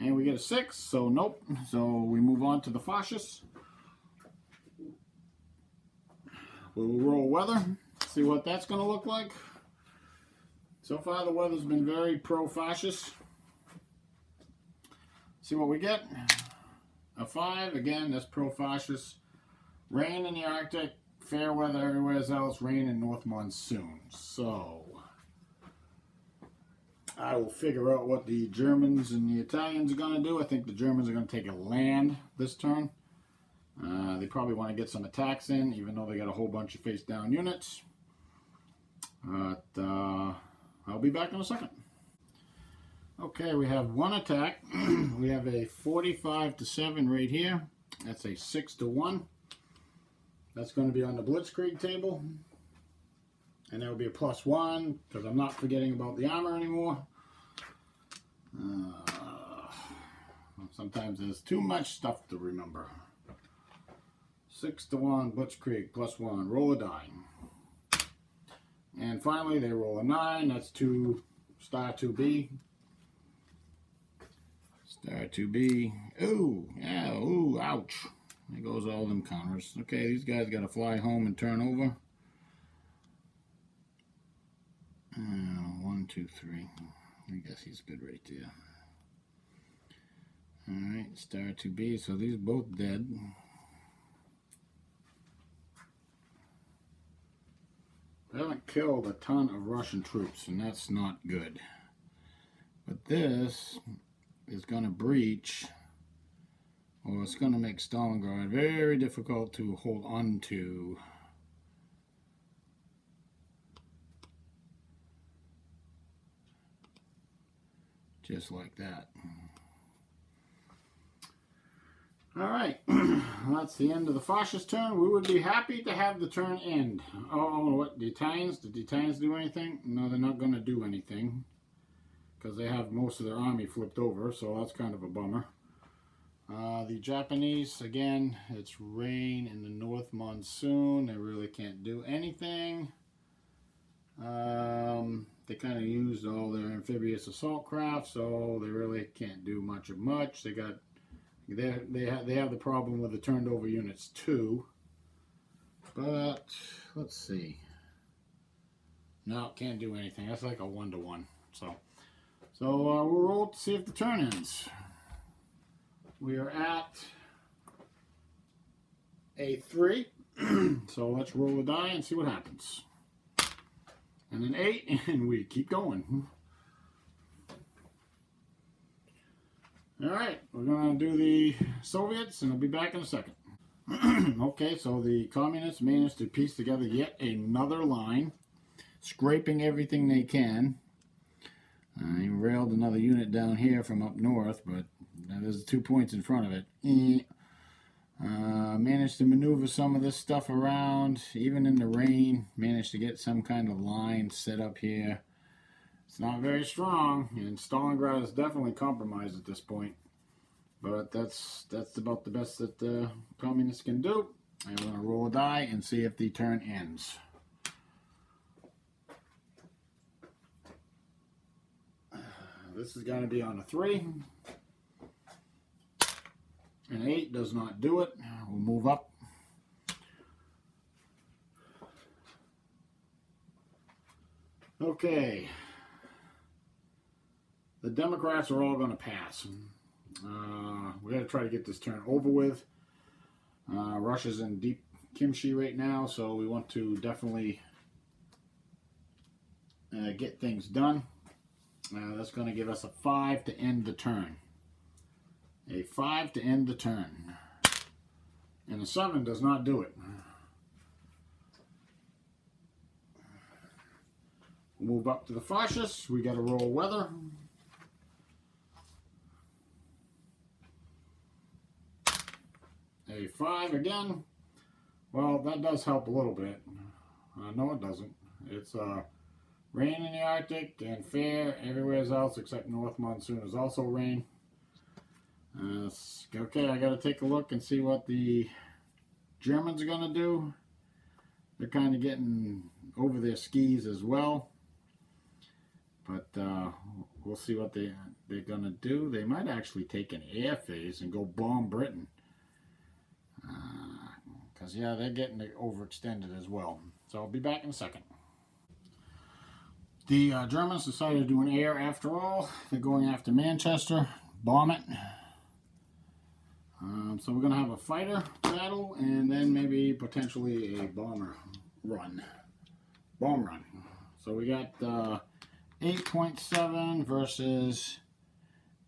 And we get a 6, so nope. So we move on to the fascists. We'll roll weather, see what that's going to look like. So far the weather's been very pro-fascist. See what we get? A 5, again, that's pro-fascist. Rain in the Arctic, fair weather everywhere else, rain in north monsoon. So, I will figure out what the Germans and the Italians are going to do. I think the Germans are going to take a land this turn. They probably want to get some attacks in, even though they got a whole bunch of face-down units. But I'll be back in a second. Okay, we have one attack. We have a 45-7 right here. That's a 6-1. That's going to be on the Blitzkrieg table. And there will be a +1, because I'm not forgetting about the armor anymore. Sometimes there's too much stuff to remember. 6-1, Blitzkrieg, +1, roll a die. And finally, they roll a 9. That's 2 star 2B. Star 2B. Ooh, yeah, ooh, ouch. There goes all them counters. Okay, these guys got to fly home and turn over. 1, 2, 3. I guess he's good right there. Alright, star 2B. So these both dead. They haven't killed a ton of Russian troops, and that's not good. But this is going to breach, or it's going to make Stalingrad very difficult to hold on to. Just like that. Alright, that's the end of the fascist turn. We would be happy to have the turn end. Oh, what, the Italians? Did the Italians do anything? No, they're not going to do anything, because they have most of their army flipped over, so that's kind of a bummer. The Japanese, again, it's rain in the north monsoon. They really can't do anything. They kind of used all their amphibious assault craft, so they really can't do much of much. They got they have the problem with the turned over units too. But let's see. No, can't do anything. That's like a 1-to-1. So we'll roll to see if the turn ends. We are at a 3. So let's roll a die and see what happens. And an 8, and we keep going. Alright, we're going to do the Soviets, and I'll be back in a second. Okay, so the communists managed to piece together yet another line, scraping everything they can. He railed another unit down here from up north, but there's 2 points in front of it. Managed to maneuver some of this stuff around, even in the rain. Managed to get some kind of line set up here. It's not very strong, and Stalingrad is definitely compromised at this point. But that's about the best that the communists can do. I'm going to roll a die and see if the turn ends. This is going to be on a 3. An 8 does not do it. We'll move up. Okay. The Democrats are all going to pass. We got to try to get this turn over with. Russia's in deep kimchi right now, so we want to definitely get things done. That's going to give us a 5 to end the turn. A 5 to end the turn. And a 7 does not do it. We'll move up to the fascists. We got to roll weather. A 5 again. Well, that does help a little bit. No, it doesn't. It's rain in the Arctic and fair everywhere else except north monsoon is also rain. Okay, I got to take a look and see what the Germans are going to do. They're kind of getting over their skis as well. But we'll see what they're going to do. They might actually take an air phase and go bomb Britain. Because, yeah, they're getting overextended as well. So I'll be back in a second. The Germans decided to do an air after all. They're going after Manchester, bomb it. So we're going to have a fighter battle and then maybe potentially a bomber run. Bomb run. So we got 8.7 versus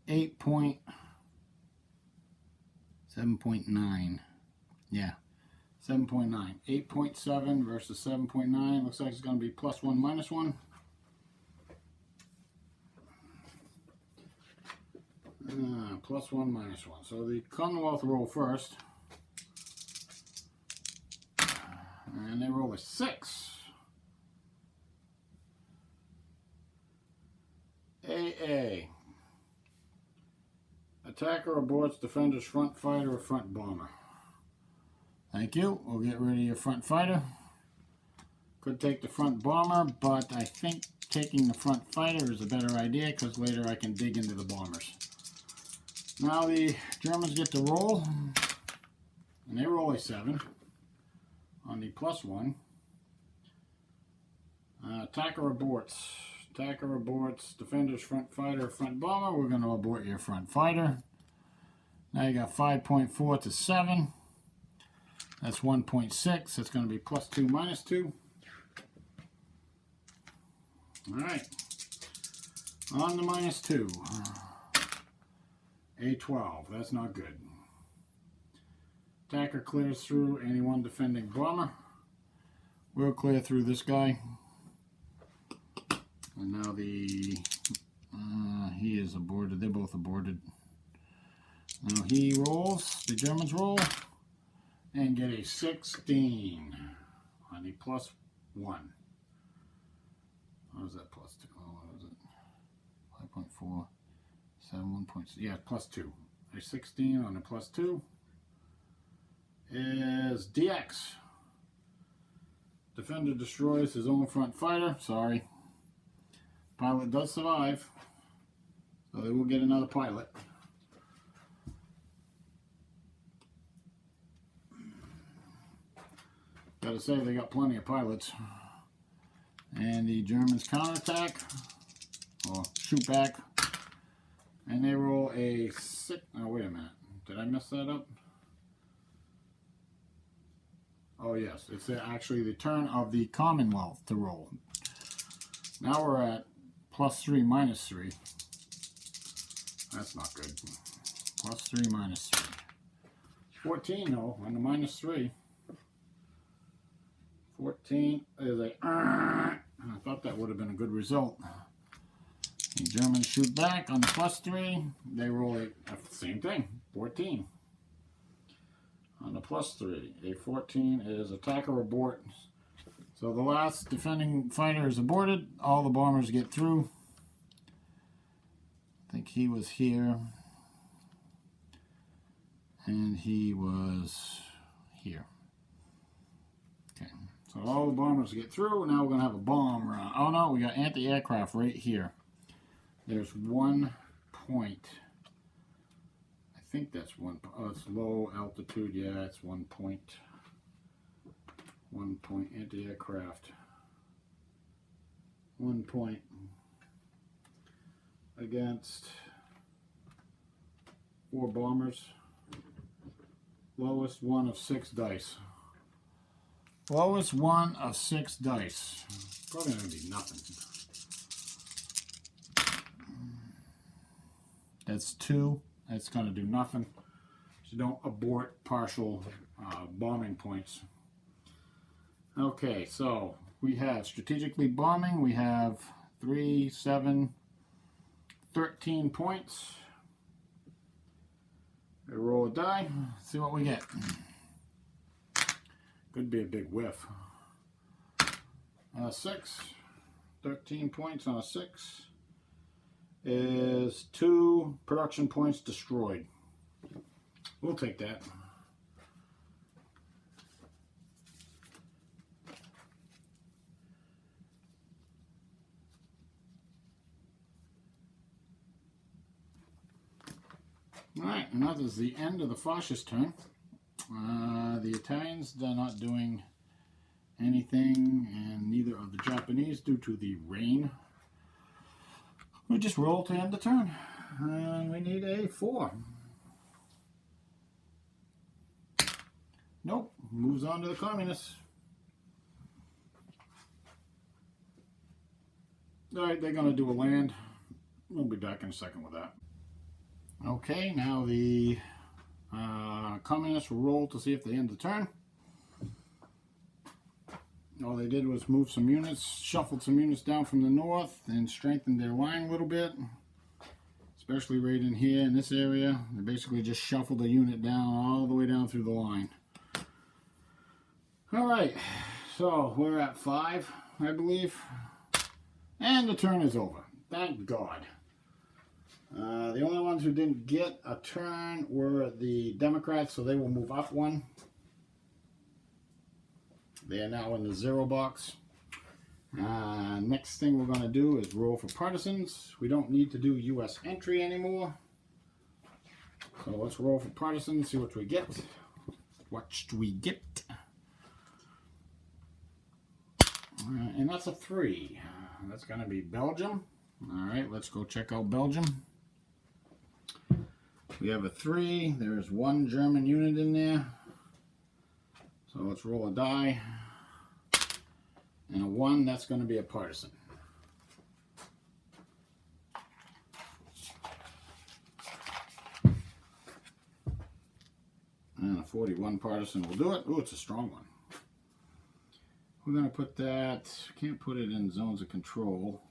7.9. Yeah, 7.9. 8.7 versus 7.9. Looks like it's going to be +1, -1. +1, -1. So the Commonwealth roll first. And they roll a 6. AA. Attacker aborts defender's front fighter or front bomber. Thank you. We'll get rid of your front fighter. Could take the front bomber, but I think taking the front fighter is a better idea because later I can dig into the bombers. Now the Germans get to roll, and they roll a 7 on the +1. Attacker aborts. Attacker aborts defender's front fighter, front bomber. We're going to abort your front fighter. Now you got 5.4 to 7. That's 1.6. That's going to be +2, -2. Alright. On the -2. A12. That's not good. Attacker clears through anyone defending bomber. We'll clear through this guy. And now he is aborted. They're both aborted. Now he rolls. The Germans roll. And get a 16 on the +1. What was that +2? Oh, what was it? 5.4, 7, 1.6. Yeah, +2. A 16 on the +2 is DX. Defender destroys his own front fighter. Sorry. Pilot does survive. So they will get another pilot. Gotta say, they got plenty of pilots. And the Germans counterattack, or shoot back, and they roll a 6. Oh, wait a minute. Did I mess that up? Oh, yes. It's actually the turn of the Commonwealth to roll. Now we're at +3, -3. That's not good. +3, -3. 14, though, on the -3. 14 is a... I thought that would have been a good result. The Germans shoot back on the +3. They roll a same thing, 14. On the +3, a 14 is attacker abort. So the last defending fighter is aborted. All the bombers get through. I think he was here. And he was here. Okay. So all the bombers get through. Now we're going to have a bomb run. Oh no, we got anti-aircraft right here. There's 1 point. I think that's 1. Oh, it's low altitude. Yeah, it's 1 point. 1 point anti-aircraft. 1 point against 4 bombers. Lowest one of 6 dice. Lowest one of 6 dice. Probably going to be nothing. That's 2. That's going to do nothing. So don't abort partial bombing points. Okay, so we have strategically bombing. We have 3, 7, 13 points. We roll a die. See what we get. Could be a big whiff. 6. 13 points on a 6 is 2 production points destroyed. We'll take that. Alright, and that is the end of the fascist turn. The Italians, they're not doing anything, and neither of the Japanese due to the rain. We just roll to end the turn. And we need a 4. Nope. Moves on to the communists. Alright, they're going to do a land. We'll be back in a second with that. Okay, now the communists will roll to see if they end the turn. All they did was move some units, shuffled some units down from the north, and strengthened their line a little bit. Especially right in here in this area. They basically just shuffled the unit down all the way down through the line. Alright, so we're at 5, I believe. And the turn is over. Thank God. The only ones who didn't get a turn were the Democrats, so they will move up 1. They are now in the 0 box. Next thing we're going to do is roll for partisans. We don't need to do U.S. entry anymore. So let's roll for partisans, see what we get. What do we get? And that's a 3. That's going to be Belgium. Alright, let's go check out Belgium. We have a 3. There's 1 German unit in there. So let's roll a die. And a 1, that's going to be a partisan. And a 41 partisan will do it. Ooh, it's a strong one. We're going to put that, can't put it in zones of control.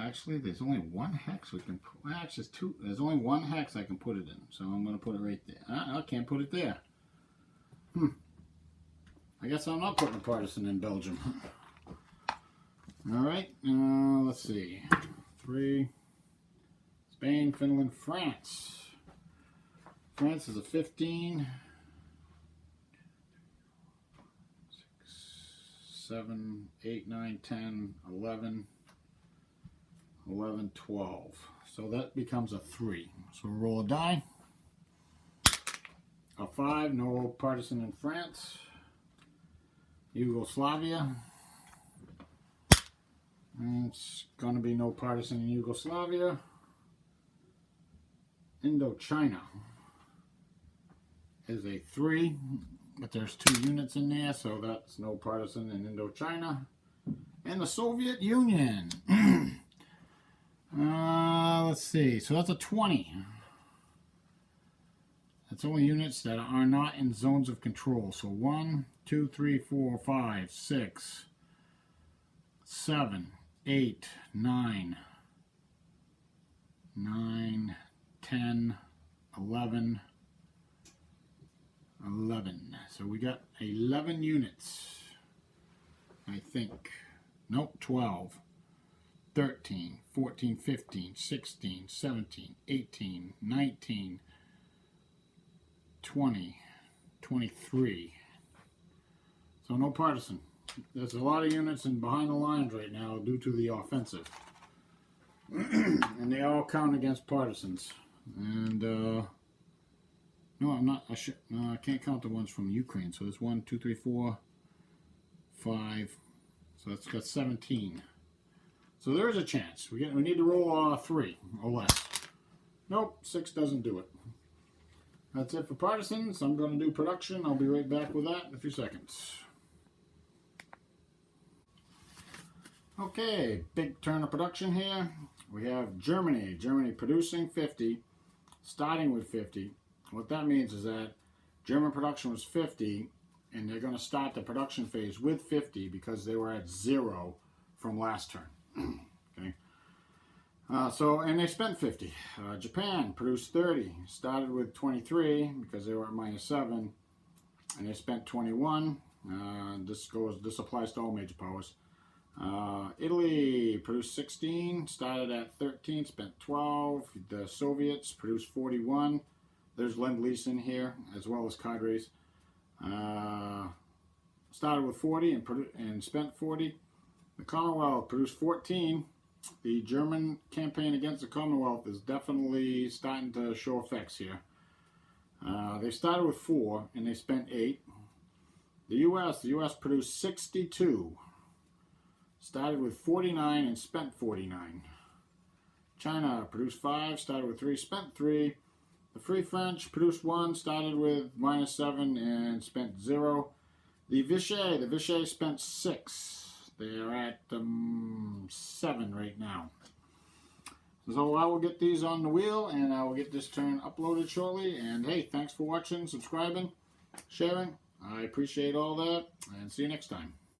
Actually, there's only 1 hex we can put. Well, actually, there's only 1 hex I can put it in. So I'm going to put it right there. I can't put it there. I guess I'm not putting a partisan in Belgium. Alright, let's see. 3. Spain, Finland, France. France is a 15. 6, 7, 8, 9, 10, 11, 11, 12. So that becomes a 3. So roll a die. A 5, no partisan in France. Yugoslavia. And it's going to be no partisan in Yugoslavia. Indochina is a 3, but there's 2 units in there, so that's no partisan in Indochina. And the Soviet Union. Let's see, so that's a 20. That's only units that are not in zones of control. So 1, 2, 3, 4, 5, 6, 7, 8, 9, 10, 11, 11. So we got 11 units, I think. Nope, 12, 13, 14, 15, 16, 17, 18, 19, 20, 23. So no partisan. There's a lot of units in behind the lines right now due to the offensive. And they all count against partisans. And no, I'm not. I can't count the ones from Ukraine. So there's 1, 2, 3, 4, 5. So that's got 17. So there is a chance. We need to roll 3 or less. Nope, 6 doesn't do it. That's it for partisans. I'm going to do production. I'll be right back with that in a few seconds. Okay, big turn of production here. We have Germany. Germany producing 50, starting with 50. What that means is that German production was 50, and they're going to start the production phase with 50 because they were at 0 from last turn. Okay. And they spent 50. Japan produced 30, started with 23 because they were at -7, and they spent 21. This applies to all major powers. Italy produced 16, started at 13, spent 12. The Soviets produced 41. There's Lend-Lease in here, as well as cadres. Started with 40 and spent 40. The Commonwealth produced 14. The German campaign against the Commonwealth is definitely starting to show effects here. They started with 4 and they spent 8. The U.S. produced 62. started with 49 and spent 49. China produced 5, started with 3, spent 3. The Free French produced 1, started with -7 and spent 0. The WiFCE spent 6. They are at 7 right now. So I will get these on the wheel, and I will get this turn uploaded shortly. And hey, thanks for watching, subscribing, sharing. I appreciate all that, and see you next time.